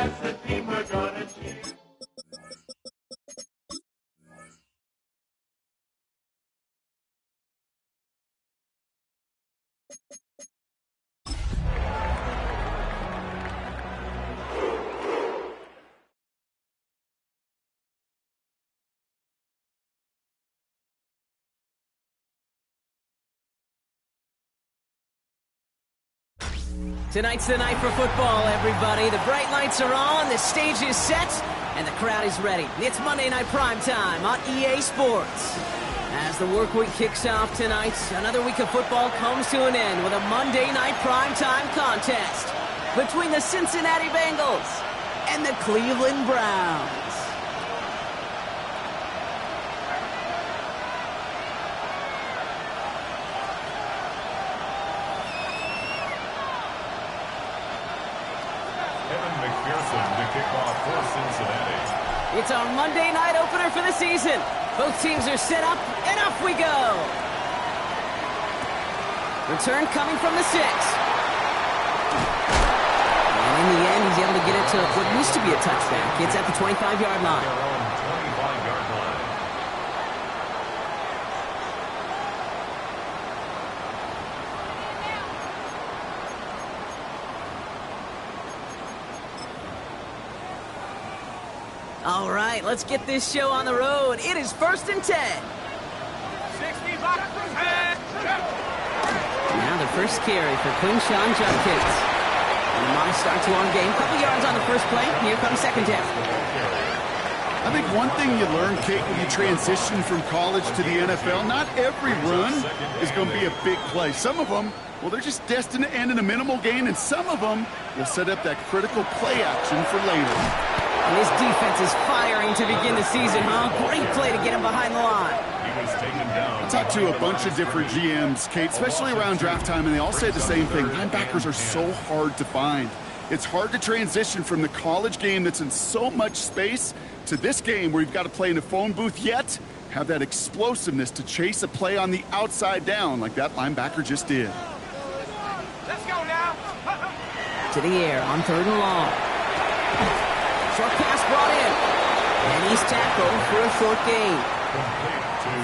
That's the team we're gonna cheer. Tonight's the night for football, everybody. The bright lights are on, the stage is set, and the crowd is ready. It's Monday Night Primetime on EA Sports. As the work week kicks off tonight, another week of football comes to an end with a Monday Night Primetime contest between the Cincinnati Bengals and the Cleveland Browns. To kick off for Cincinnati. It's our Monday night opener for the season. Both teams are set up, and off we go. Return coming from the 6. And in the end, he's able to get it to what used to be a touchback. It's at the 25-yard line. Their own 25-yard line. All right, let's get this show on the road. It is 1st and 10. 60 back to 10. Now the first carry for Quinshawn Judkins. And a nice start to our game. Couple yards on the first play. Here comes second down. I think one thing you learn, Kate, when you transition from college to the NFL, not every run is going to be a big play. Some of them, well, they're just destined to end in a minimal gain, and some of them will set up that critical play action for later. And this defense is firing to begin the season, huh? Great play to get him behind the line. He was taken down. I talked to a bunch of different GMs, Kate, especially around draft time, and they all say the same thing. Linebackers are so hard to find. It's hard to transition from the college game that's in so much space to this game where you've got to play in a phone booth, yet have that explosiveness to chase a play on the outside down like that linebacker just did. Let's go now. To the air on 3rd and long. Short pass brought in. And he's tackled for a short gain.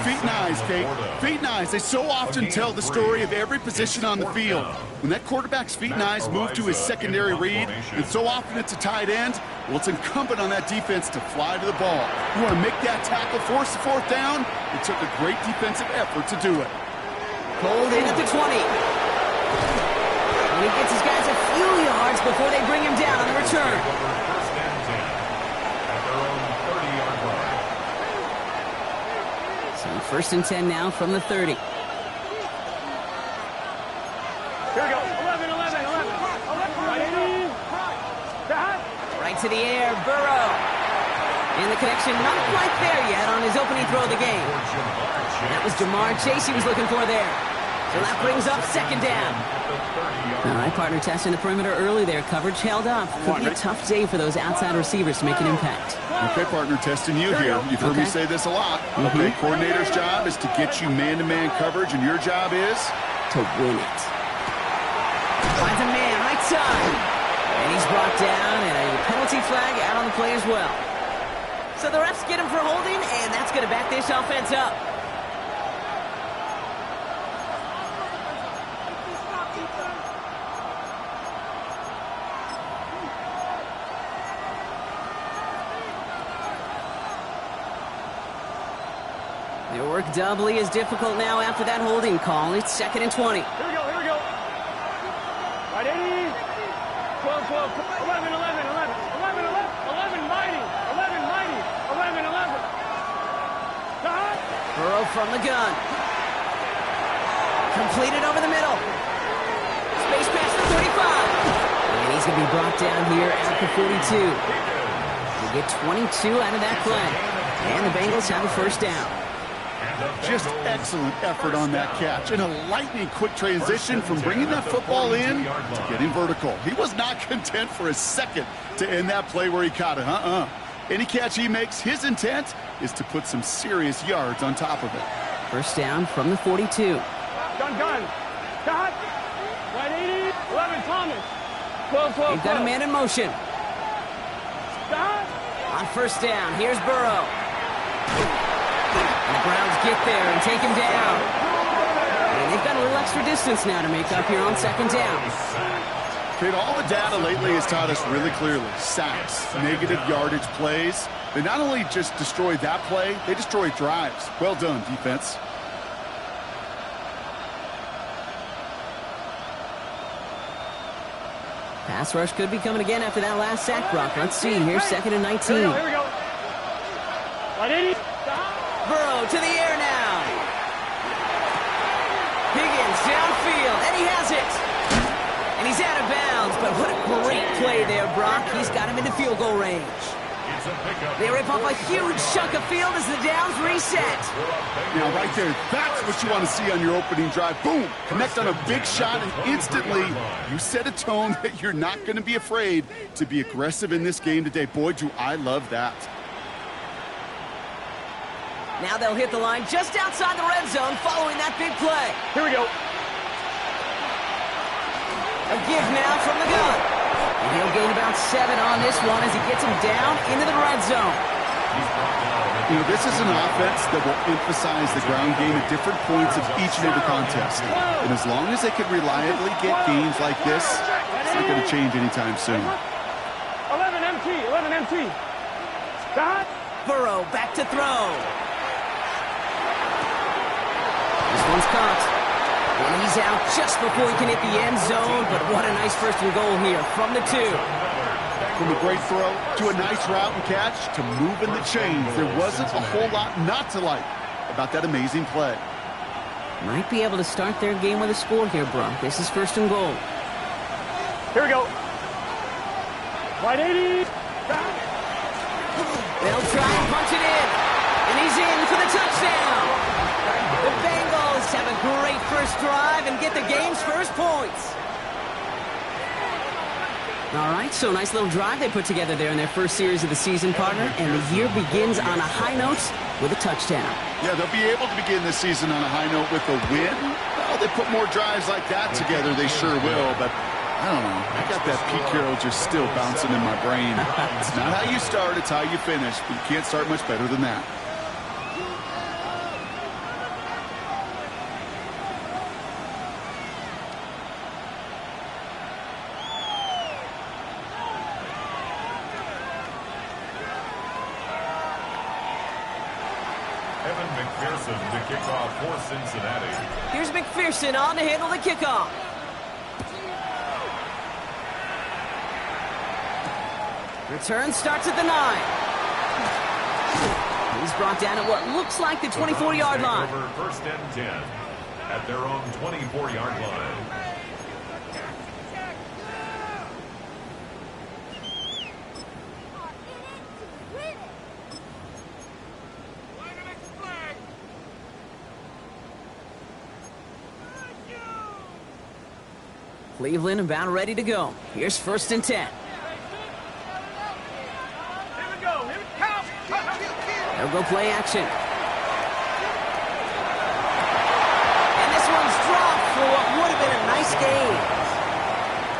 Feet and eyes, Kate. Feet and eyes. They so often tell the story of every position on the field. When that quarterback's feet and eyes move to his secondary read, and so often it's a tight end, well, it's incumbent on that defense to fly to the ball. You want to make that tackle, force the 4th down? It took a great defensive effort to do it. Pulled in at the 20. And he gets his guys a few yards before they bring him down on the return. First and 10 at their own 30-yard line. So 1st and 10 now from the 30. Here we go. 11, 11, 11. Right to the air, Burrow. And the connection not quite there yet on his opening throw of the game. That was Jamar Chase he was looking for there. So that brings up second down. All right, partner testing the perimeter early there. Coverage held up. Could be a tough day for those outside receivers to make an impact. Okay, partner, testing you here. You've heard me say this a lot. Okay, coordinator's job is to get you man-to-man coverage, and your job is to win it. Finds a man, right side. And he's brought down, and a penalty flag out on the play as well. So the refs get him for holding, and that's going to back this offense up. Their work doubly is difficult now after that holding call. It's 2nd and 20. Here we go, here we go. Right, 80. 12, 12, 11, 11, 11, 11, 11, 11, mighty, 11, mighty, 11, 11. Burrow from the gun. Completed over the middle. Space pass for 35. And he's going to be brought down here at the 42. We get 22 out of that play. And the Bengals have a first down. just excellent effort on that catch. And a lightning-quick transition from bringing that football in to getting vertical. He was not content for a second to end that play where he caught it. Any catch he makes, his intent is to put some serious yards on top of it. First down from the 42. Gun. Cut. 180. 11, Thomas. 12. They've got a man in motion. On first down, here's Burrow. And the Browns get there and take him down. And they've got a little extra distance now to make up here on second down. Kid, all the data lately has taught us really clearly. Sacks, negative yardage plays. They not only just destroy that play, they destroy drives. Well done, defense. Pass rush could be coming again after that last sack, Brock. Let's see. Here's second and 19. Here we go. 180. Burrow to the air now. Higgins downfield, and he has it. And he's out of bounds, but what a great play there, Brock. He's got him into field goal range. They rip off a huge chunk of field as the downs reset. Now, right there, that's what you want to see on your opening drive. Boom! Connect on a big shot, and instantly you set a tone that you're not going to be afraid to be aggressive in this game today. Boy, do I love that. Now they'll hit the line just outside the red zone following that big play. Here we go. A give now from the gun. And he'll gain about 7 on this one as he gets him down into the red zone. You know, this is an offense that will emphasize the ground game at different points of each and every contest. And as long as they can reliably get games like this, it's not going to change anytime soon. 11 MT, 11 MT. Stop. Burrow back to throw. This one's caught. And he's out just before he can hit the end zone, but what a nice first and goal here from the 2. From a great throw to a nice route and catch to moving the chains, there wasn't a whole lot not to like about that amazing play. Might be able to start their game with a score here, Brock. This is first and goal. Here we go. 180. They'll try and punch it in. And he's in for the touchdown. The Bengals have a great first drive and get the game's first points. All right, so nice little drive they put together there in their first series of the season, partner. And the year begins on a high note with a touchdown. Yeah, they'll be able to begin the season on a high note with a win. Well, they put more drives like that together, they sure will. But I don't know. I got that Pete Carroll just still bouncing in my brain. It's not how you start, it's how you finish. But you can't start much better than that. To kick off for Cincinnati. Here's McPherson on to handle the kickoff. Return starts at the 9. He's brought down at what looks like the 24-yard line. Over first and 10 at their own 24-yard line. Cleveland about ready to go. Here's first and 10. They'll go play action. And this one's dropped for what would have been a nice game.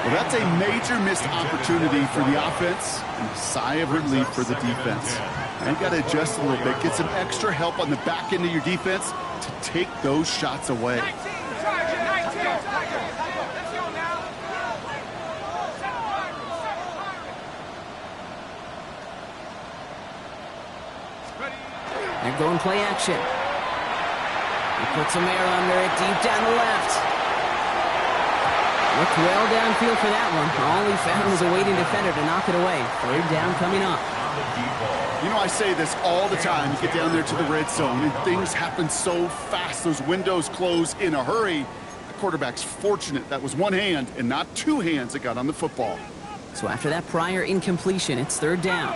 Well, that's a major missed opportunity for the offense and a sigh of relief for the defense. Now you got to adjust a little bit, get some extra help on the back end of your defense to take those shots away. They're going play action. He puts some air under it deep down the left. Looked well downfield for that one. All he found was a waiting defender to knock it away. Third down coming up. You know, I say this all the time. You get down there to the red zone, and things happen so fast. Those windows close in a hurry. The quarterback's fortunate that was one hand and not two hands that got on the football. So after that prior incompletion, it's third down.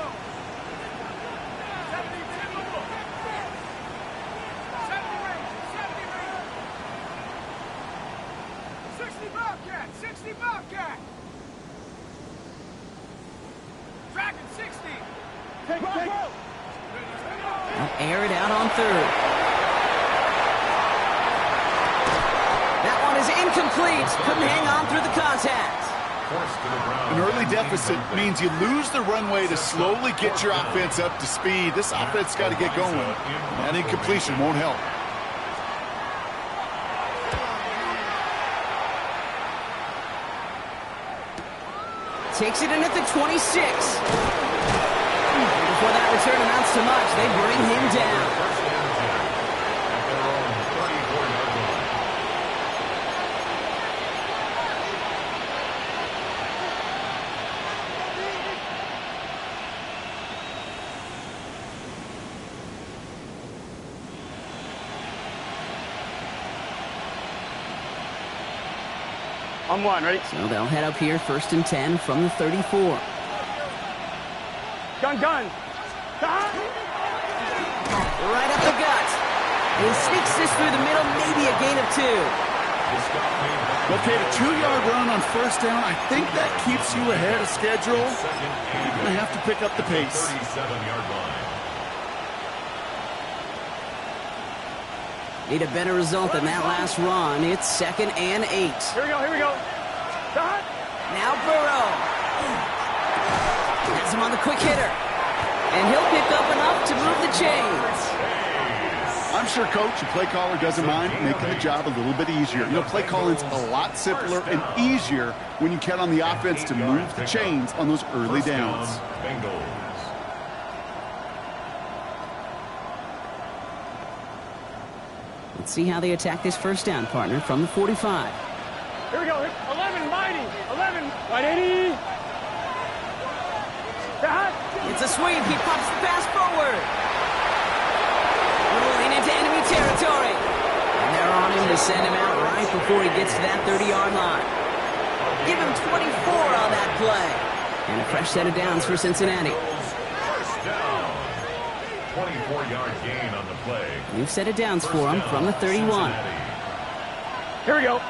Air it out on third. That one is incomplete. Couldn't hang on through the contact. An early deficit means you lose the runway to slowly get your offense up to speed. This offense got to get going. That incompletion won't help. Takes it in at the 26. Before that return amounts to much, they bring him down. On one, ready? So they'll head up here, 1st and 10 from the 34. Gun. Right up the gut. And he sneaks this through the middle, maybe a gain of 2. Okay, the 2-yard run on 1st down, I think that keeps you ahead of schedule. You're going to have to pick up the pace. 37-yard line. Need a better result than that last run. It's 2nd and 8. Here we go. Gun. Now Burrow. Has him on the quick hitter. And he'll pick up enough to move the chains. I'm sure coach and play caller doesn't mind making the job a little bit easier. You know, play calling's a lot simpler and easier when you count on the offense to move the chains on those early downs. Bengals. Let's see how they attack this 1st down, partner, from the 45. Here we go. 11, mighty. 11, right 80. It's a sweep. He pops the pass forward. Rolling into enemy territory. And they're on him to send him out right before he gets to that 30-yard line. Give him 24 on that play. And a fresh set of downs for Cincinnati. First down. 24-yard gain on the play. New set of downs for him from the 31. Here we go.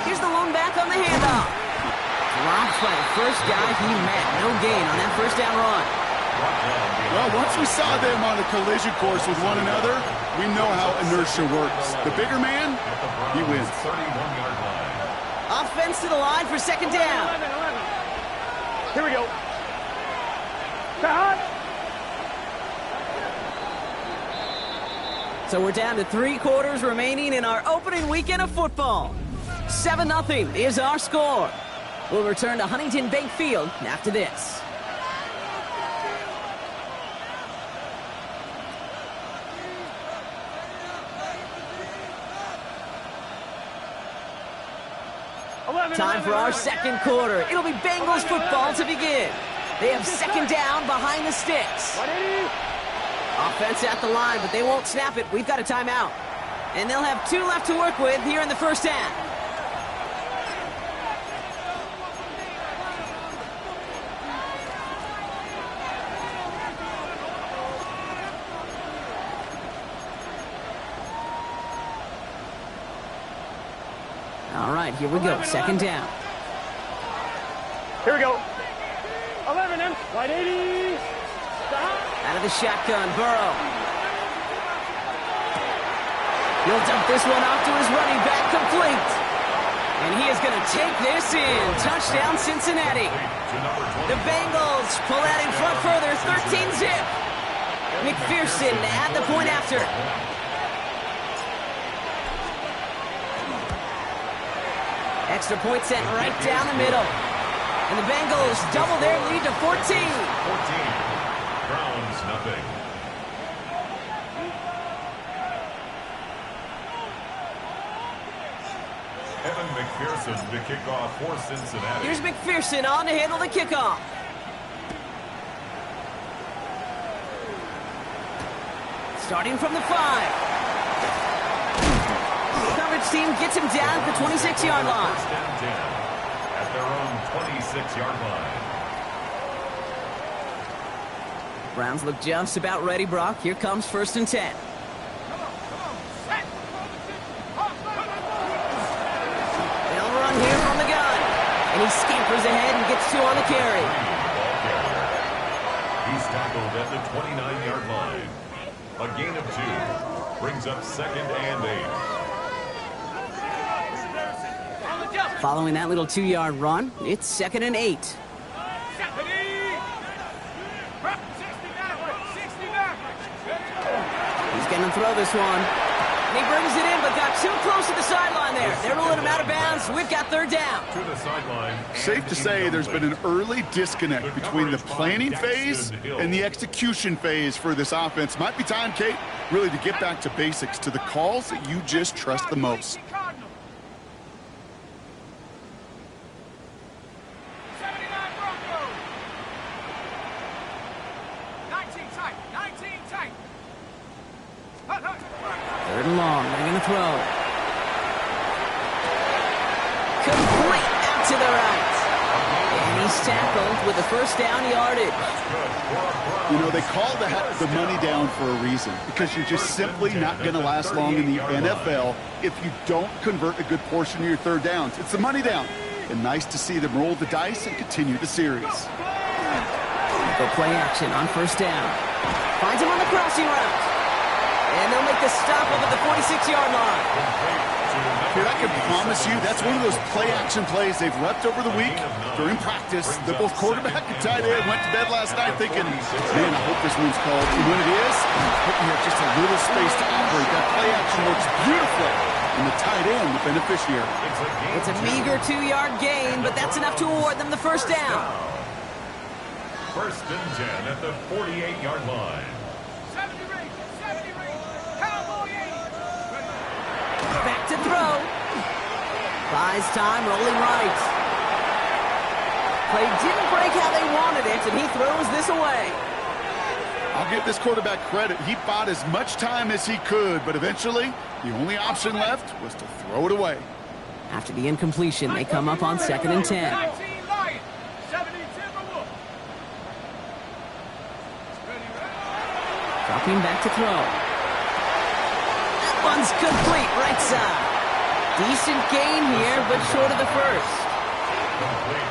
Here's the lone back on the handoff. Dropped by the first guy he met. No gain on that 1st down run. Well, once we saw them on a collision course with one another, we know how inertia works. The bigger man, he wins. 31-yard line. Offense to the line for 2nd down. 11. Here we go. So we're down to 3 quarters remaining in our opening weekend of football. 7-0 is our score. We'll return to Huntington Bank Field after this. Time for our 2nd quarter. It'll be Bengals football to begin. They have 2nd down behind the sticks. Offense at the line, but they won't snap it. We've got a timeout. And they'll have 2 left to work with here in the 1st half. All right, here we go. 2nd down. Here we go. 11 and right 80. Out of the shotgun, Burrow. He'll dump this one off to his running back, complete. And he is going to take this in. Touchdown, Cincinnati. The Bengals pull out in front further, 13-zip. McPherson at the point after. Extra point sent right down the middle. And the Bengals double their lead to 14. 14. Browns, nothing. Evan McPherson to kick off for Cincinnati. Here's McPherson on to handle the kickoff. Starting from the 5. Coverage team gets him down at the 26-yard line. First and 10 at their own 26-yard line. Browns look just about ready, Brock. Here comes 1st and 10. They'll run here from the gun. And he scampers ahead and gets 2 on the carry. He's tackled at the 29-yard line. A gain of 2. Brings up 2nd and 8. Following that little 2-yard run, it's 2nd and 8. He's going to throw this one. And he brings it in, but got too close to the sideline there. They're ruling him out of bounds. We've got 3rd down. To the sideline. Safe to say there's been an early disconnect between the planning phase and the execution phase for this offense. Might be time, Kate, really to get back to basics, to the calls that you just trust the most. Third and long. They're going to throw. Complete out to the right. And he's tackled with a 1st down yardage. You know, they call the money down for a reason, because you're just simply not going to last long in the NFL if you don't convert a good portion of your 3rd downs. It's the money down. And nice to see them roll the dice and continue the series. Go play action on 1st down. Finds him on the crossing route. And they'll make the stop over the 46-yard line. Here, I can promise you that's one of those play-action plays they've repped over the week during practice. They're both quarterback and tight end went to bed last night thinking, man, I hope this one's called. And when it is, you have just a little space to operate. That play-action works beautifully. And the tight end, the beneficiary. It's a meager 2-yard gain, but that's enough to award them the 1st down. 1st and 10 at the 48-yard line. Back to throw. Buys time, rolling right. Play didn't break how they wanted it, and he throws this away. I'll give this quarterback credit. He bought as much time as he could, but eventually the only option left was to throw it away. After the incompletion, they come up on 2nd and 10. Dropping back to throw. One's complete, right side. Decent gain here, but short of the 1st.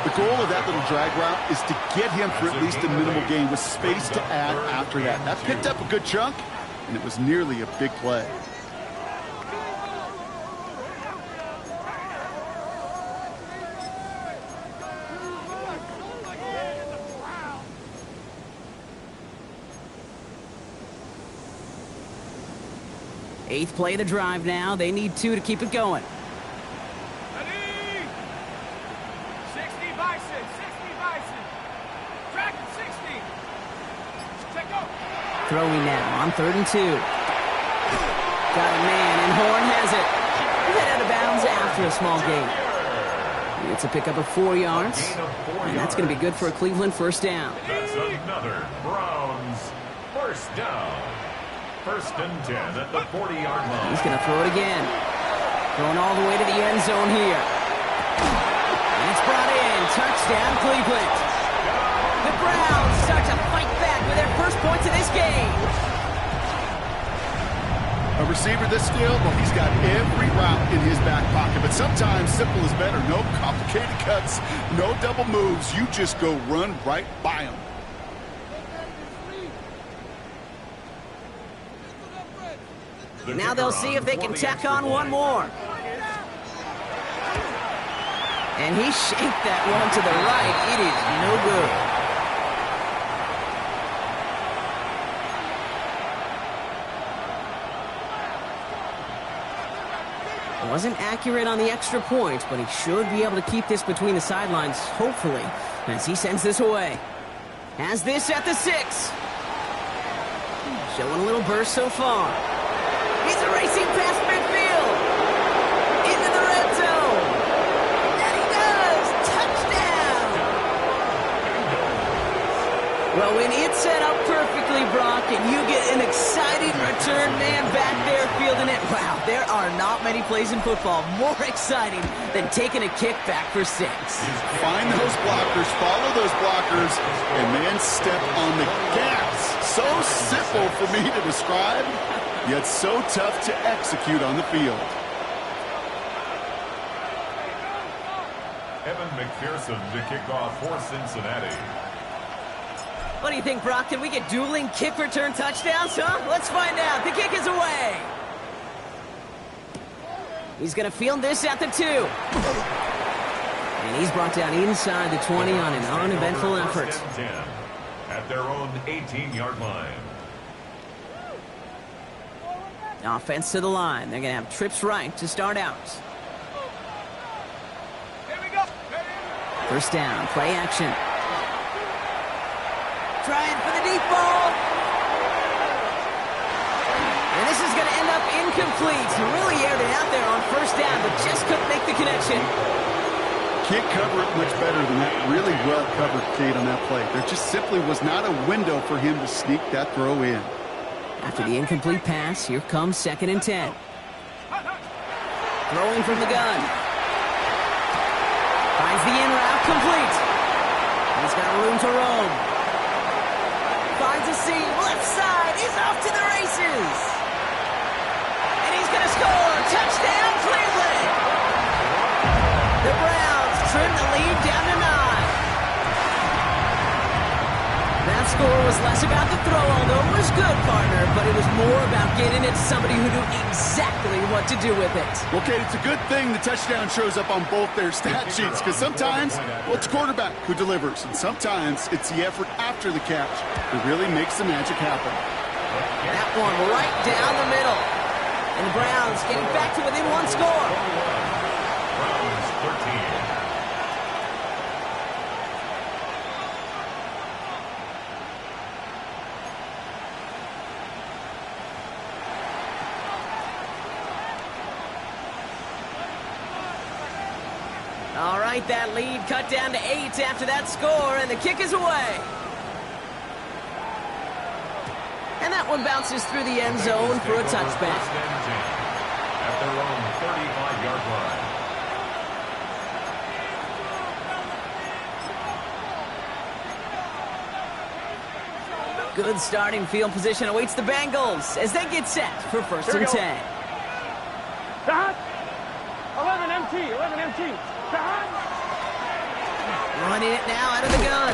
The goal of that little drag route is to get him for at least a minimal gain with space to add after that. That picked up a good chunk, and it was nearly a big play. Eighth play of the drive now. They need 2 to keep it going. Ready? 60 Bison, 60 Bison. Track at 60. Check go. Throwing now on 3rd and 2. Got a man, and Horn has it. Head out of bounds after a small gain. It's a pickup of 4 yards, and that's going to be good for a Cleveland 1st down. That's another Browns 1st down. 1st and 10 at the 40-yard line. He's going to throw it again. Throwing all the way to the end zone here. And it's brought in. Touchdown, Cleveland. The Browns start to fight back with their first points of this game. A receiver this skilled, well, he's got every route in his back pocket, but sometimes simple is better. No complicated cuts, no double moves. You just go run right by him. Now they'll see if they can tack on one more. And he shanked that one to the right. It is no good. Wasn't accurate on the extra point, but he should be able to keep this between the sidelines, hopefully, as he sends this away. Has this at the 6. Showing a little burst so far. He's racing past midfield. Into the red zone. And he does. Touchdown. Well, when it's set up perfectly, Brock, and you get an exciting return man back there fielding it, wow, there are not many plays in football more exciting than taking a kick back for 6. Find those blockers, follow those blockers, and then step on the gas. So simple for me to describe, yet so tough to execute on the field. Evan McPherson to kick off for Cincinnati. What do you think, Brock? Can we get dueling kick return touchdowns, huh? Let's find out. The kick is away. He's going to field this at the 2. And he's brought down inside the 20 on an uneventful effort. First and 10 at their own 18-yard line. Offense to the line. They're going to have trips right to start out. First down, play action. Trying for the deep ball. And this is going to end up incomplete. He really aired it out there on first down, but just couldn't make the connection. Can't cover it much better than that. Really well covered, Kate, on that play. There just simply was not a window for him to sneak that throw in. After the incomplete pass, here comes 2nd and 10. Throwing from the gun. Finds the in route complete. He's got room to roam. Finds a seam, left side. He's off to the races. And he's going to score. Touchdown, Cleveland. The Browns trim the lead down to 9. That score was less about the throw, although it was good, partner, but it was more about getting it to somebody who knew exactly what to do with it. Okay, it's a good thing the touchdown shows up on both their stat sheets, because sometimes, well, it's quarterback who delivers, and sometimes it's the effort after the catch that really makes the magic happen. That one right down the middle. And the Browns getting back to within 1 score. Browns 13. All right, that lead cut down to 8 after that score, and the kick is away. And that one bounces through the end zone for a touchback. First and 10 at their own 35-yard line. Good starting field position awaits the Bengals as they get set for 1st and 10. Dot. 11 MT, 11 MT. Dot. Running it now out of the gun.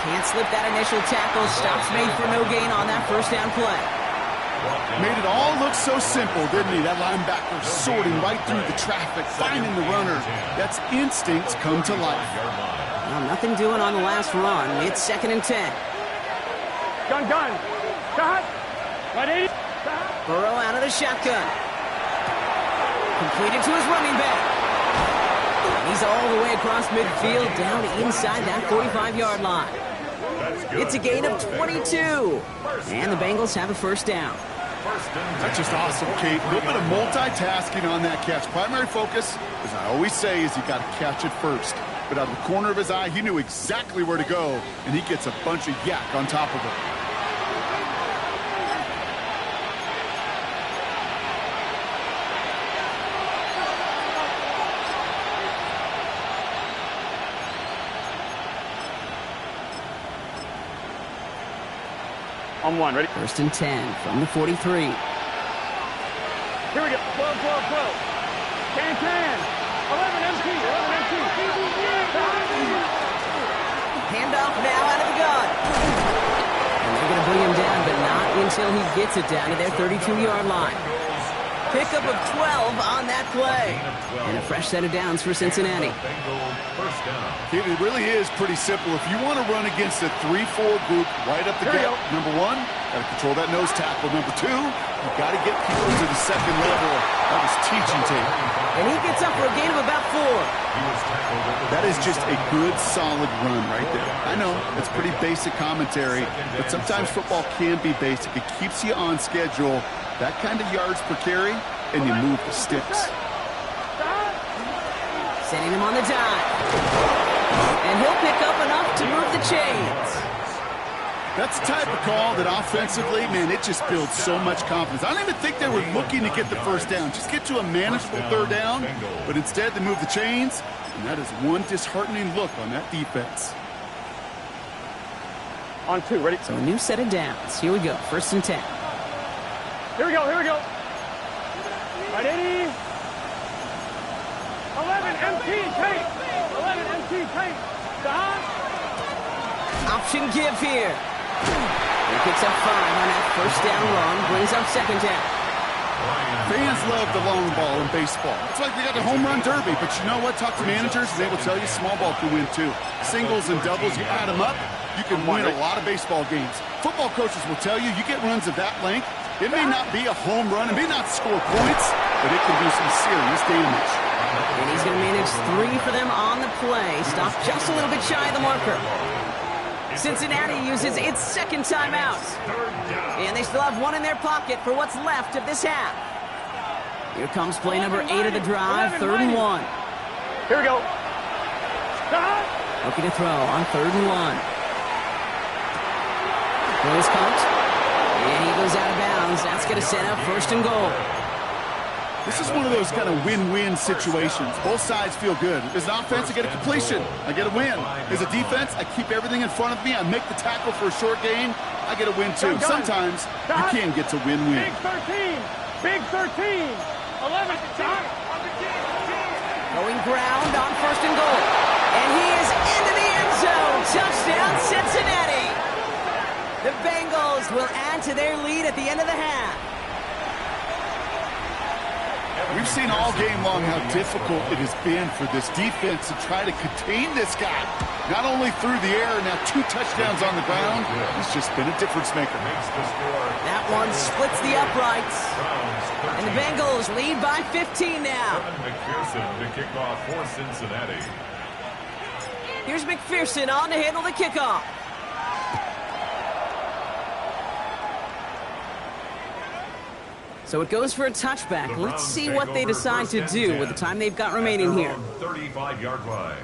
Can't slip that initial tackle. Stops made for no gain on that first down play. Made it all look so simple, didn't he? That linebacker sorting right through the traffic, finding the runner. That's instincts come to life. Well, nothing doing on the last run. It's 2nd and 10. Gun. Dot. 180. Burrow out of the shotgun. Completed to his running back. He's all the way across midfield, down inside that 45-yard line. It's a gain of 22. And the Bengals have a first down. That's just awesome, Kate. A little bit of multitasking on that catch. Primary focus, as I always say, is you got to catch it first. But out of the corner of his eye, he knew exactly where to go, and he gets a bunch of yak on top of it. On 1, ready? 1st and 10 from the 43. Here we go. 12. Can. 11 MT, 11 MT. Handoff now out of the gun. And they're going to bring him down, but not until he gets it down to their 32-yard line. Pickup of 12 on that play. And a fresh set of downs for Cincinnati. It really is pretty simple. If you want to run against a 3-4 group right up the gut, number 1, got to control that nose tackle. Number 2, you've got to get people to the second level. That was teaching tape. And he gets up for a gain of about 4. That is just a good, solid run right there. I know, it's pretty basic commentary, but sometimes football can be basic. It keeps you on schedule. That kind of yards per carry, and you move the sticks. Setting him on the dive. And he'll pick up enough to move the chains. That's the type of call that offensively, man, it just builds so much confidence. I don't even think they were looking to get the first down. Just get to a manageable third down, but instead they move the chains, and that is one disheartening look on that defense. On 2, ready? So a new set of downs. Here we go, 1st and 10. Here we go. 180. 11 MT, Tate. 11 MT, Tate. Dot. Option give here. He picks up 5 on that first down run, brings up 2nd down. Fans love the long ball in baseball. It's like they got the home run derby, but you know what? Talk to managers, and they will tell you small ball can win too. Singles and doubles, you add them up, you can win a lot of baseball games. Football coaches will tell you, you get runs of that length, it may not be a home run, it may not score points, but it can do some serious damage. And he's going to manage 3 for them on the play. Stop just a little bit shy of the marker. Cincinnati uses its second timeout. And they still have 1 in their pocket for what's left of this half. Here comes play number 8 of the drive, 3rd and 1. Here we go. Looking to throw on 3rd and 1. Throws caught. And he goes out of bounds. That's going to set up 1st and goal. This is one of those kind of win-win situations. Both sides feel good. As an offense, I get a completion. I get a win. As a defense, I keep everything in front of me. I make the tackle for a short gain. I get a win, too. Sometimes you can get to win-win. Big 13. Big 13. 11. Going ground on 1st and goal. And he is into the end zone. Touchdown, Cincinnati. The Bengals will add to their lead at the end of the half. We've seen all game long how difficult it has been for this defense to try to contain this guy. Not only through the air, now 2 touchdowns on the ground. He's just been a difference maker. That one splits the uprights. And the Bengals lead by 15 now. McPherson to kick off for Cincinnati. Here's McPherson on to handle the kickoff. So it goes for a touchback. Let's see what they decide to do with the time they've got remaining here. 35-yard line.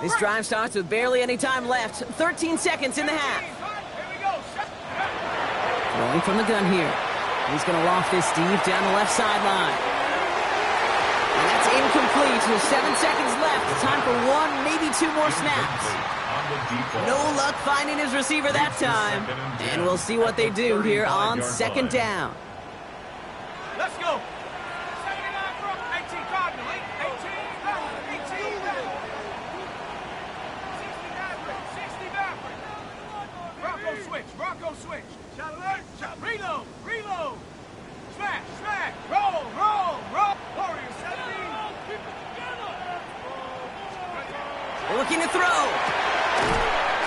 This drive starts with barely any time left. 13 seconds in the half. Throwing from the gun here. He's going to loft this deep down the left sideline. And that's incomplete. With 7 seconds left. Time for 1, maybe 2 more snaps. No luck finding his receiver that time. And we'll see what they do here on 2nd down. Let's go. 18 Cardinal. 18. 60 Maverick. Bronco switch. Shot alert. Reload. Smash. Roll. Warriors 17. They're looking to throw.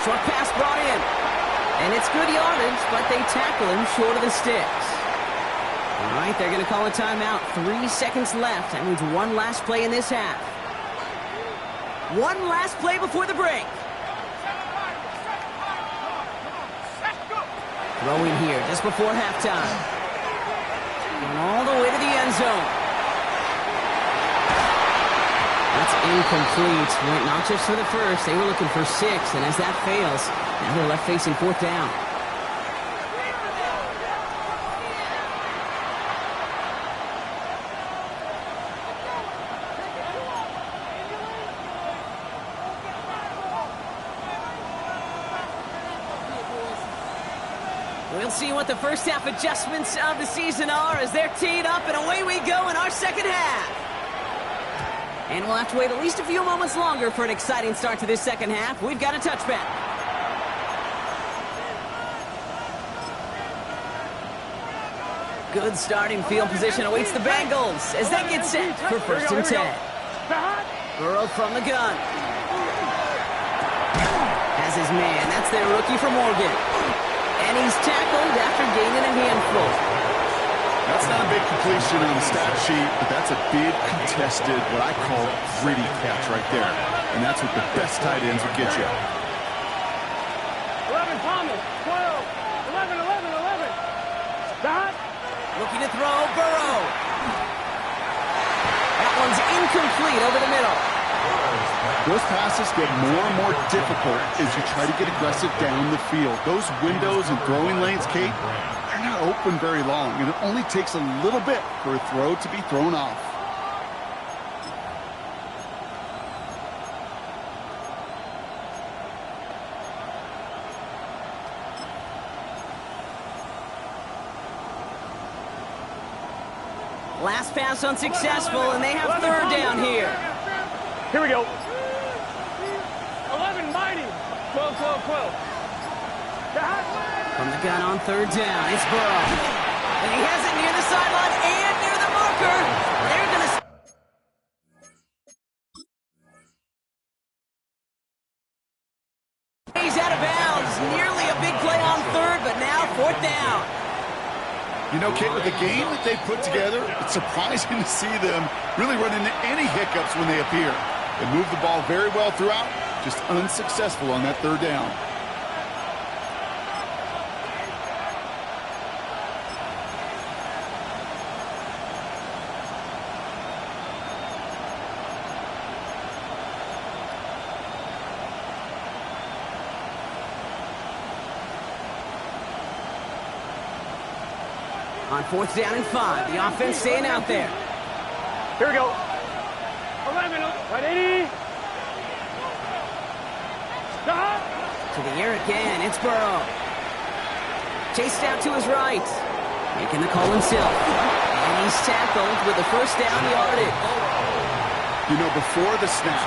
Short pass brought in. And it's good yardage, but they tackle him short of the sticks. All right, they're going to call a timeout. 3 seconds left. That means 1 last play in this half. 1 last play before the break. Throwing here just before halftime. Going all the way to the end zone. That's incomplete. Went not just for the first. They were looking for 6, and as that fails, now they're left facing 4th down. We'll see what the first half adjustments of the season are as they're teed up, and away we go in our 2nd half. And we'll have to wait at least a few moments longer for an exciting start to this 2nd half. We've got a touchback. Good starting field position awaits the Bengals as they get set for 1st and 10. Burrow from the gun. Has his man. That's their rookie from Oregon. And he's tackled after gaining a handful. That's not a big completion on the stat sheet, but that's a big contested, what I call gritty catch right there. And that's what the best tight ends will get you. 11 Thomas. 12. 11. Stop. Looking to throw, Burrow. That one's incomplete over the middle. Those passes get more and more difficult as you try to get aggressive down the field. Those windows and throwing lanes, Kate, they're not open very long, and it only takes a little bit for a throw to be thrown off. Last pass unsuccessful, and they have 3rd down here. Here we go. 11, mighty. 12, 12, 12. From the gun on third down, it's Burrow. And he has it near the sideline and near the marker. They're going to... He's out of bounds. Nearly a big play on third, but now fourth down. You know, Kate, with the game that they put together, it's surprising to see them really run into any hiccups when they appear. They move the ball very well throughout, just unsuccessful on that third down. On fourth down and 5, the offense staying out there. Here we go. 11, right 80. Stop. To the air again, it's Burrow. Chased out to his right. Making the call himself. And he's tackled with a first down yardage. You know, before the snap,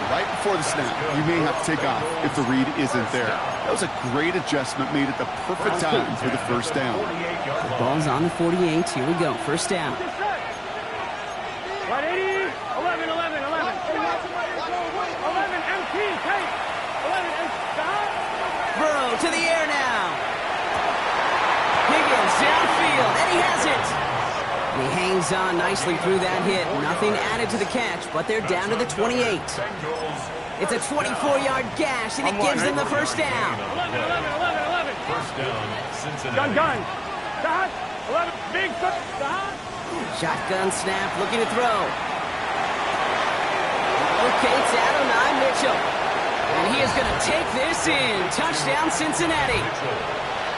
right before the snap, you may have to take off if the read isn't there. That was a great adjustment made at the perfect time for the first down. The ball's on the 48. Here we go. First down. Right 80. 11, 11, 11. 11 MT. Take. 11 MT. Stop. Burrow to the air now. Higgins downfield, and he has it. And he hangs on nicely through that hit. Nothing added to the catch, but they're down to the 28. It's a 24-yard gash, and it gives them the first down. 11, 11, 11, 11. First down, Cincinnati. Gun. Stop. 11. Big foot. Stop. Shotgun snap, looking to throw. Locates Adonai Mitchell. And he is going to take this in. Touchdown, Cincinnati.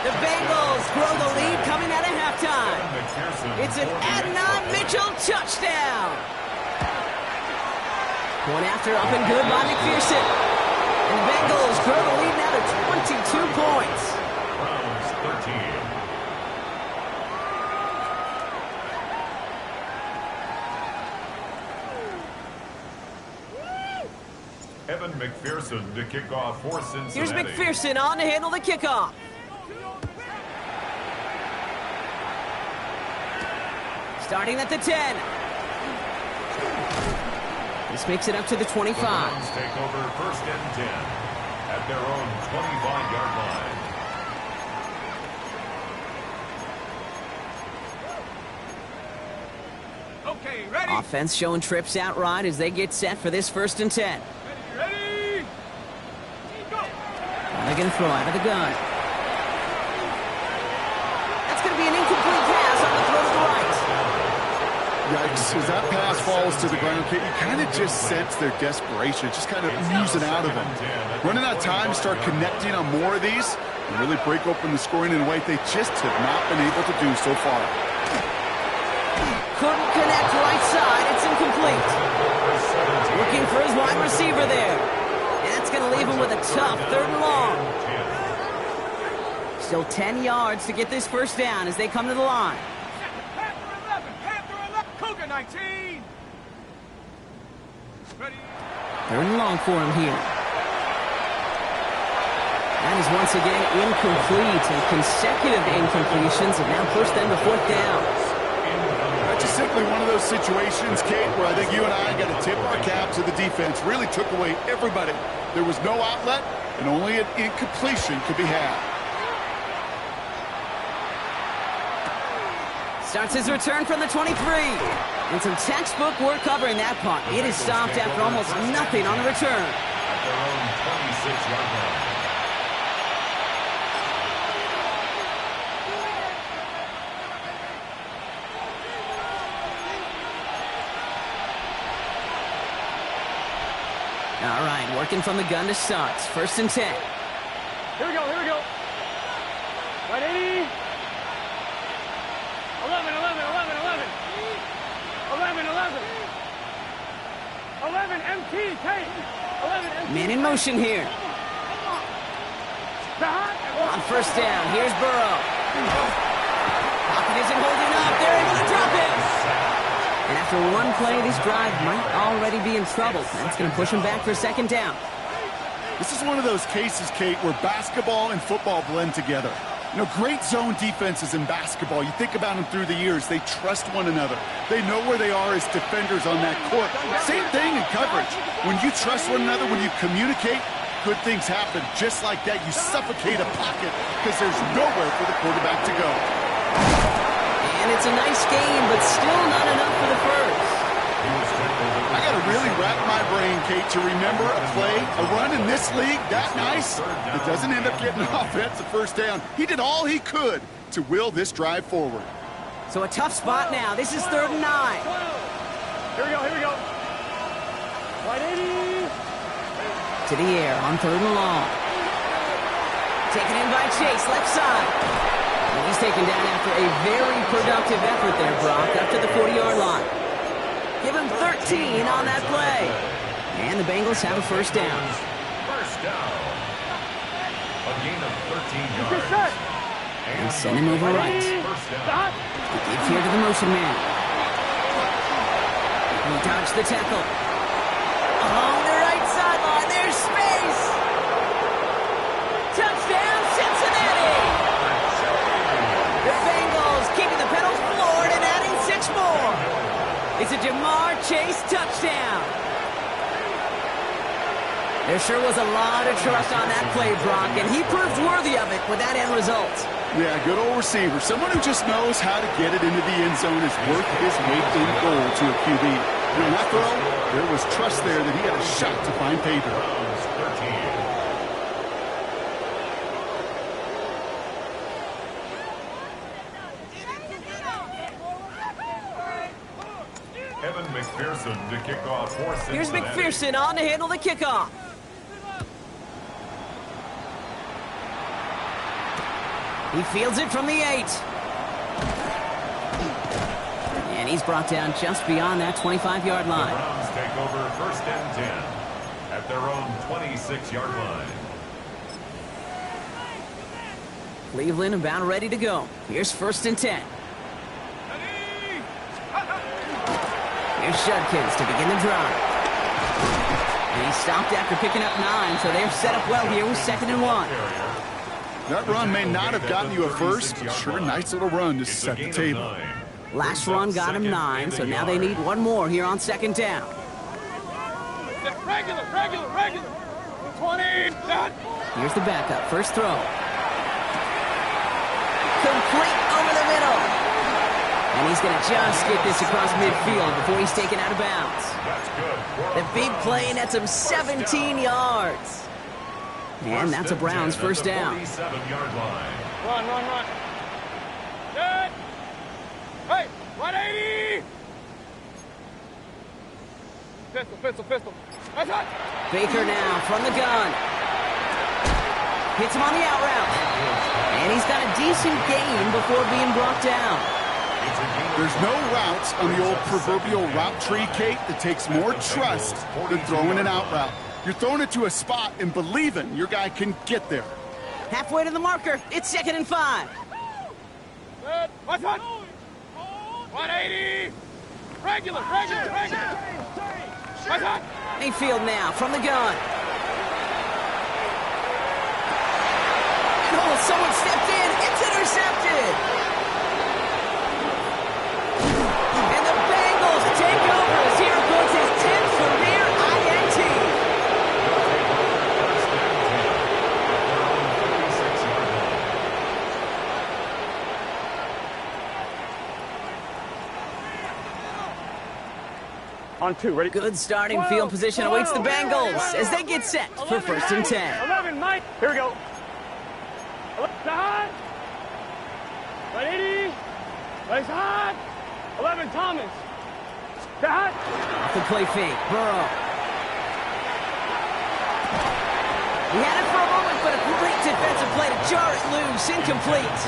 The Bengals grow the lead coming out of halftime. It's an Adonai Mitchell touchdown. Going after up and good by McPherson. And Bengals grow the lead now to 22 points. Browns 13. Evan McPherson to kick off for Cincinnati. Here's McPherson on to handle the kickoff. Starting at the 10. This makes it up to the 25. The Browns take over first and 10 at their own 25-yard line. Okay, ready. Offense showing trips out right as they get set for this first and 10. Ready. Go. They're going to throw out of the gun. That's going to be an incomplete pass on the throw to the right. Yikes, as that pass falls to the ground, Kate, you kind of just sense their desperation, just kind of oozing out of them. Running out of time to start connecting on more of these and really break open the scoring in a way they just have not been able to do so far. Couldn't connect right side. It's incomplete. Looking for his wide receiver there. And that's going to leave him with a tough third and long. Still 10 yards to get this first down as they come to the line. Panther 11. Cougar 19. Ready. Third and long for him here. That is once again incomplete, and consecutive incompletions have now pushed them to fourth down. That's just simply one of those situations, Kate, where I think you and I got to tip our cap to the defense. Really took away everybody. There was no outlet, and only an incompletion could be had. Starts his return from the 23. And some textbook work covering that punt. It is stopped after almost nothing on the return. At their own 26-yard line. All right, working from the gun to start. First and 10. Here we go. Right 80. 11, 11, 11, 11. 11, 11. 11 MT, take. 11 MT. Man in motion here. On first down, here's Burrow. Pocket isn't holding up. They're able to drop him. And After one play, this drive might already be in trouble. That's going to push him back for second down. This is one of those cases, Kate, where basketball and football blend together. You know, great zone defenses in basketball. You think about them through the years. They trust one another. They know where they are as defenders on that court. Same thing in coverage. When you trust one another, when you communicate, good things happen. Just like that, you suffocate a pocket because there's nowhere for the quarterback to go. And it's a nice game, but still not enough for the first. I got to really wrap my brain, Kate, to remember a play, a run in this league that nice that doesn't end up getting an offensive first down. He did all he could to will this drive forward. So a tough spot now. This is 3rd and 9. Here we go, here we go. Wide 80. To the air on 3rd and long. Taken in by Chase, left side. And he's taken down after a very productive effort there, Brock, up to the 40-yard line. Give him 13 on that play. And the Bengals have a first down. First down. A gain of 13 yards. And send him over right. Stop. He gives here to the motion man. He dodged the tackle. Along the right sideline, there's space. Touchdown, Cincinnati. The Bengals keeping the pedals floored and adding 6 more. It's a Jamar Chase touchdown. There sure was a lot of trust on that play, Brock, and he proved worthy of it with that end result. Yeah, good old receiver. Someone who just knows how to get it into the end zone is worth his weight in gold to a QB. And on that throw, there was trust there that he had a shot to find pay dirt. Evan McPherson to kick off for Cincinnati. Here's McPherson on to handle the kickoff. He fields it from the 8. And he's brought down just beyond that 25-yard line. The Browns take over 1st and 10 at their own 26-yard line. Cleveland about ready to go. Here's 1st and 10. Here's Judkins to begin the drive. And he stopped after picking up 9, so they're set up well here with 2nd and 1. That run may not have gotten you a first, but sure a nice little run to set the table. Last run got him 9, so now they need one more here on 2nd down. Regular. 20. Done. Here's the backup. First throw. Complete over the middle. And he's going to just get this across midfield before he's taken out of bounds. The big play nets him 17 yards. And that's a Browns first down. 47-yard line. Run. Good. Hey, 180. Pistol. That's hot. Baker now from the gun. Hits him on the out route. And he's got a decent gain before being brought down. There's no routes on the old proverbial route tree, Kate, that takes more trust than throwing an out route. You're throwing it to a spot and believing your guy can get there. Halfway to the marker. It's 2nd and 5. Good. What's hot? 180. Regular. What's hot? Mayfield now from the gun. Oh, someone stepped in. It's intercepted. And the Bengals take over as here goes his 10th career INT. On 2, ready? Good starting field position awaits the Bengals as they get set for 1st and 10. 11, Mike. Here we go. 180. Nice hot. 11, Thomas. Hot. Off the play fake, Burrow. He had it for a moment, but a great defensive play to jar it loose. Incomplete.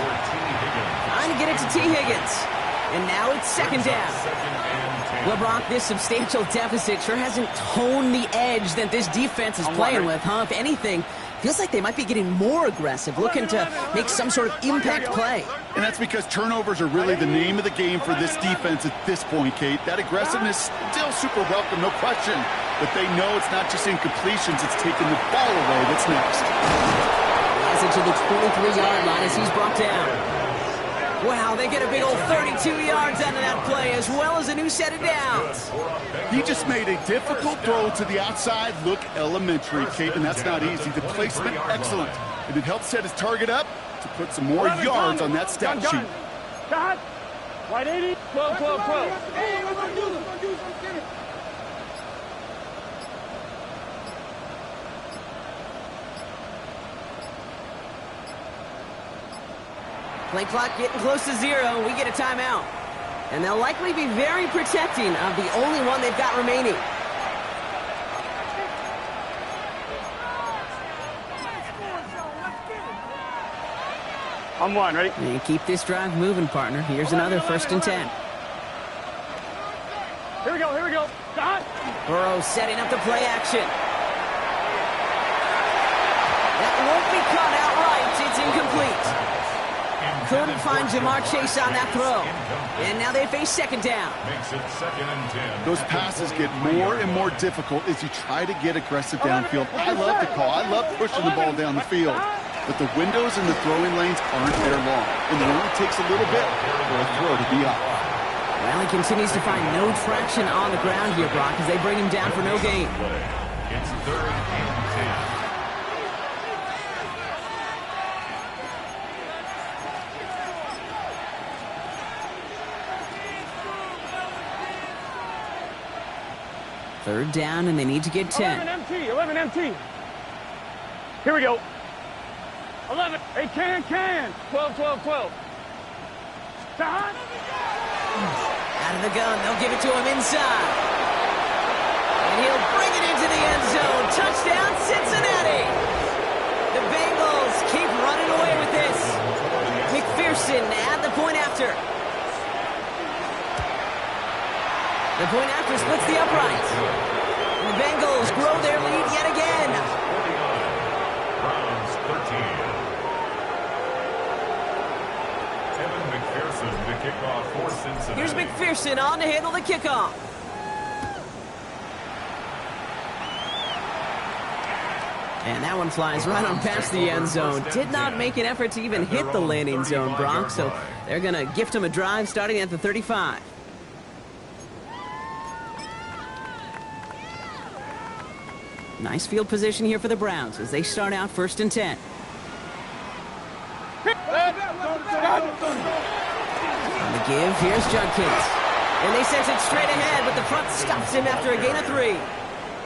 Trying to get it to T. Higgins. And now it's 2nd down. Well, Brock, this substantial deficit sure hasn't toned the edge that this defense is playing with, huh? If anything, Feels like they might be getting more aggressive, looking to make some sort of impact play. And that's because turnovers are really the name of the game for this defense at this point, Kate. That aggressiveness still super welcome, no question. But they know it's not just incompletions, it's taking the ball away that's next. He has it to the 23-yard line as he's brought down. Wow, they get a big old 32 yards out of that play, as well as a new set of downs. He just made a difficult throw to the outside look elementary, Kate, and that's not easy. The placement, excellent. And it helped set his target up to put some more yards on that stat sheet. Got White 80, 12, 12, 12. Play clock getting close to 0. We get a timeout. And they'll likely be very protecting of the only one they've got remaining. I'm one, ready? And keep this drive moving, partner. Here's another 1st and 10. Here we go, here we go. Got Burrow setting up the play action. That won't be caught outright. It's incomplete. Couldn't find Jamar Chase on that throw. And now they face 2nd down. Makes it 2nd and 10. Those passes get more and more difficult as you try to get aggressive downfield. I love the call. I love pushing the ball down the field. But the windows in the throwing lanes aren't there long. And it only takes a little bit for a throw to be up. Well, he continues to find no traction on the ground here, Brock, as they bring him down for no gain. It's 3rd and 10. Third down, and they need to get 10. 11 MT, 11 MT. Here we go. 11. Hey, can. 12, 12, 12. Out of the gun, they'll give it to him inside. And he'll bring it into the end zone. Touchdown, Cincinnati. The Bengals keep running away with this. McPherson at the point after. The point after splits the upright. And the Bengals grow their lead yet again. Browns 13. Kevin McPherson to kick off for Cincinnati. Here's McPherson on to handle the kickoff. And that one flies right on past the end zone. Did not make an effort to even hit the landing zone, Brock. So they're going to gift him a drive starting at the 35. Nice field position here for the Browns as they start out 1st and 10. On the give, here's Judkins. And they send it straight ahead, but the front stops him after a gain of 3.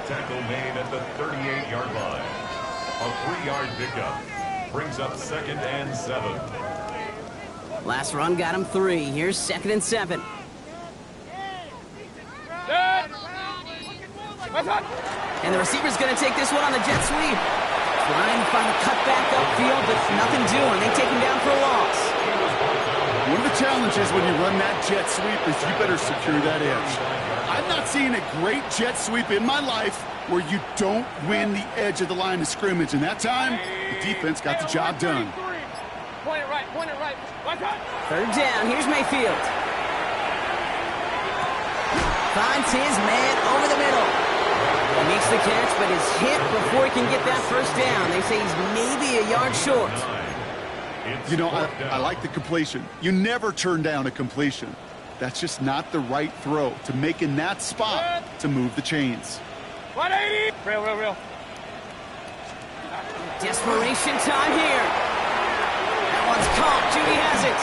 Tackle made at the 38-yard line. A 3-yard pickup brings up 2nd and 7. Last run got him 3. Here's 2nd and 7. And the receiver's going to take this one on the jet sweep. Trying to find a cutback upfield, but nothing doing. They take him down for a loss. One of the challenges when you run that jet sweep is you better secure that edge. I've not seen a great jet sweep in my life where you don't win the edge of the line of scrimmage. And that time, the defense got the job done. Point it right, point it right. 3rd down, here's Mayfield. Finds his man over the middle. He makes the catch, but is hit before he can get that 1st down. They say he's maybe a yard short. You know, I like the completion. You never turn down a completion. That's just not the right throw to make in that spot to move the chains. 180. Real. Desperation time here. That one's caught. Judy has it.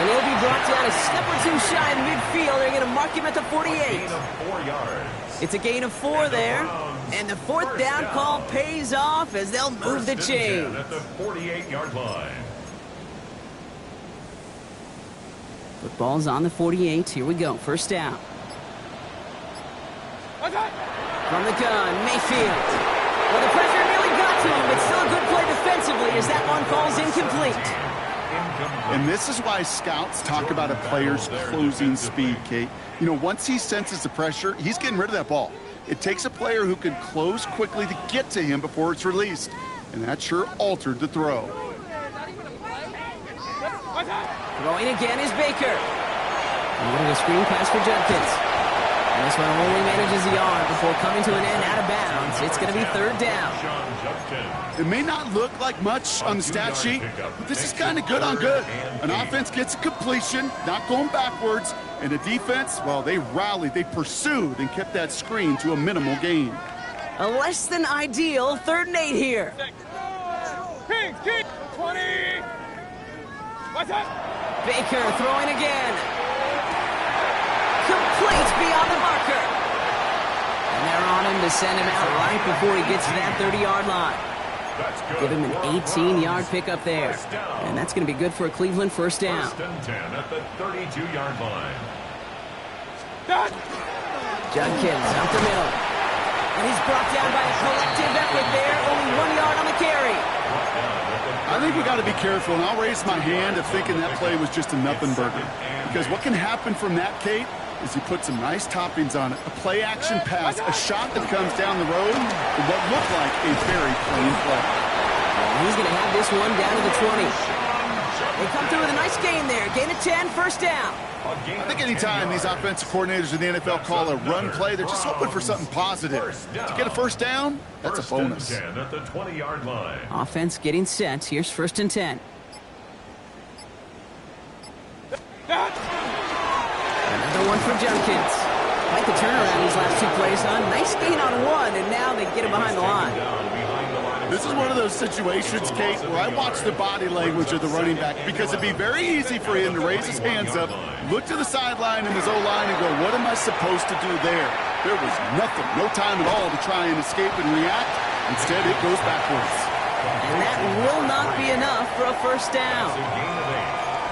And he'll be brought down a step or 2 shy in midfield. They're going to mark him at the 48. Gain of 4 yards. It's a gain of 4 there. And the 4th down call pays off as they'll move the chains. At the 48-yard line. Football's on the 48. Here we go. 1st down. From the gun, Mayfield. Well, the pressure nearly got to him, but still a good play defensively as that one falls incomplete. And this is why scouts talk about a player's closing speed, Kate. You know, once he senses the pressure, he's getting rid of that ball. It takes a player who can close quickly to get to him before it's released. and that sure altered the throw. Throwing again is Baker. And getting a screen pass for Judkins. And this one only manages the arm before coming to an end out of bounds. It's going to be third down. It may not look like much on the stat sheet, but this is kind of good on good. An offense gets a completion, not going backwards, and a defense, well, they rallied, they pursued, and kept that screen to a minimal gain. A less than ideal 3rd and 8 here. King, 20. What's up? Baker throwing again. Complete beyond the marker. And they're on him to send him out right before he gets to that 30-yard line. Give him an 18-yard pickup there. And that's going to be good for a Cleveland first down. First and 10 at the 32-yard line. Judkins up the middle. And he's brought down by a collective effort there. Only 1 yard on the carry. I think we got to be careful, and I'll raise my hand of thinking that play was just a nothing burger. Because what can happen from that, Kate, is you put some nice toppings on it. A play-action pass, a shot that comes down the road, and what looked like a very plain play. He's going to have this one down to the 20. They come through with a nice gain there. Gain of 10, first down. I think anytime these offensive coordinators in the NFL call a run play, they're just hoping for something positive. To get a first down, that's a bonus. First and 10 at the 20-yard line. Offense getting set. Here's 1st and 10. Another one for Judkins. Like the turnaround these last 2 plays, huh? Nice gain on 1, and now they get him behind the line. This is one of those situations, Kate, where I watch the body language of the running back because it'd be very easy for him to raise his hands up, look to the sideline in his O-line and go, what am I supposed to do there? There was nothing, no time at all to try and escape and react. Instead, it goes backwards. And that will not be enough for a first down.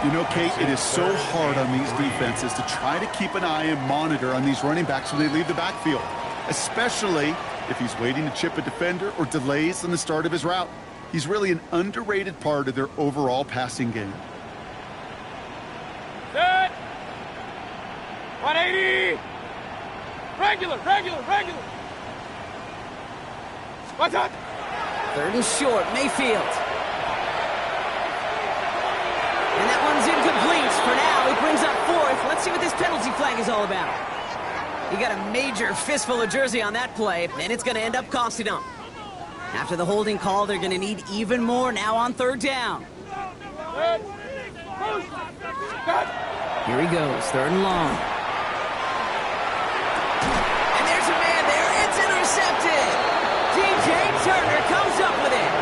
You know, Kate, it is so hard on these defenses to try to keep an eye and monitor on these running backs when they leave the backfield, especially if he's waiting to chip a defender or delays on the start of his route. He's really an underrated part of their overall passing game. Set. 180. Regular. What's up? 3rd and short, Mayfield. And that one's incomplete. For now, it brings up 4th. Let's see what this penalty flag is all about. He got a major fistful of jersey on that play, and it's going to end up costing him. After the holding call, they're going to need even more now on 3rd down. Here he goes, 3rd and long. And there's a man there. It's intercepted. DJ Turner comes up with it.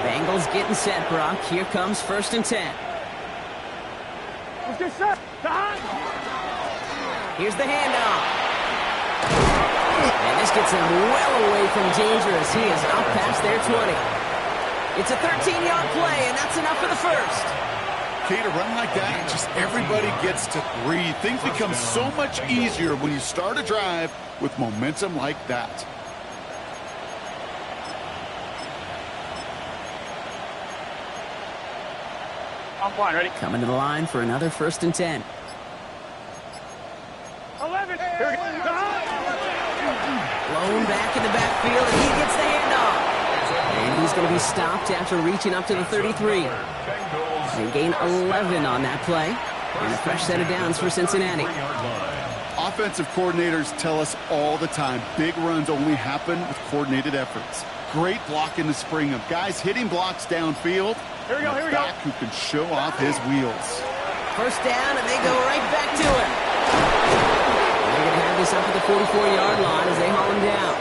Bengals getting set, Brock. Here comes 1st and 10. Let's get set. Here's the handoff. And this gets him well away from dangerous. He is up past their 20. It's a 13-yard play, and that's enough for the first. Kate, a run like that, just everybody gets to breathe. Things become so much easier when you start a drive with momentum like that. I'm fine, ready? Coming to the line for another 1st and 10. 11. Here we go. Blown back in the backfield, and he gets the handoff. And he's going to be stopped after reaching up to the 33. They gain 11 on that play. And a fresh set of downs for Cincinnati. Offensive coordinators tell us all the time, big runs only happen with coordinated efforts. Great block in the spring of guys hitting blocks downfield. Here we go. Back who can show off his wheels. First down, and they go right back to him. They're going to have this up at the 44-yard line as they haul him down.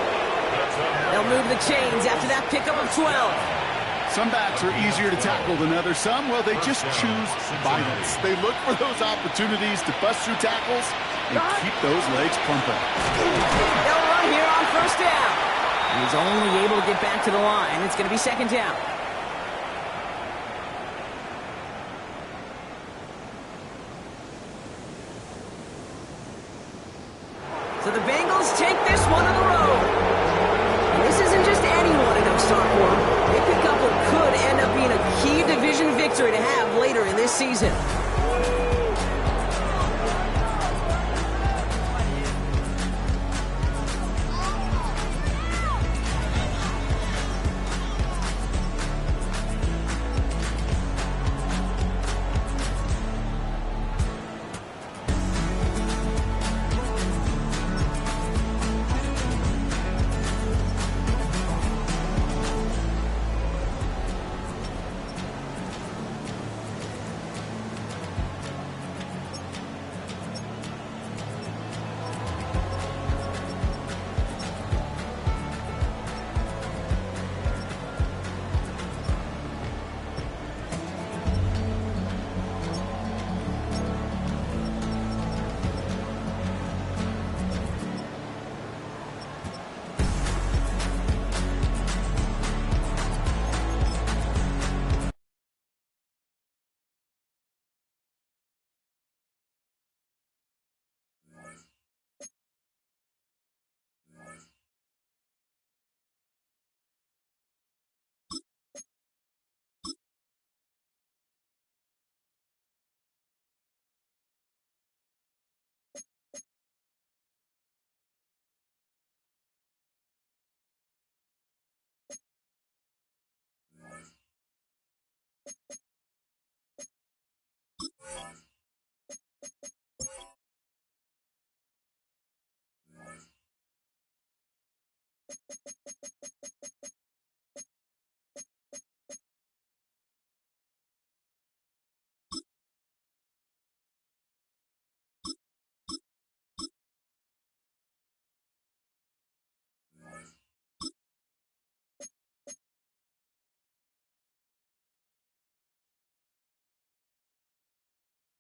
They'll move the chains after that pickup of 12. Some backs are easier to tackle than others. Some, well, they just choose violence. They look for those opportunities to bust through tackles and keep those legs pumping. They'll run here on 1st down. And he's only able to get back to the line. It's going to be 2nd down. So the Bengals take this one on the road. And this isn't just anyone in their start for them. They pick up what could end up being a key division victory to have later in this season.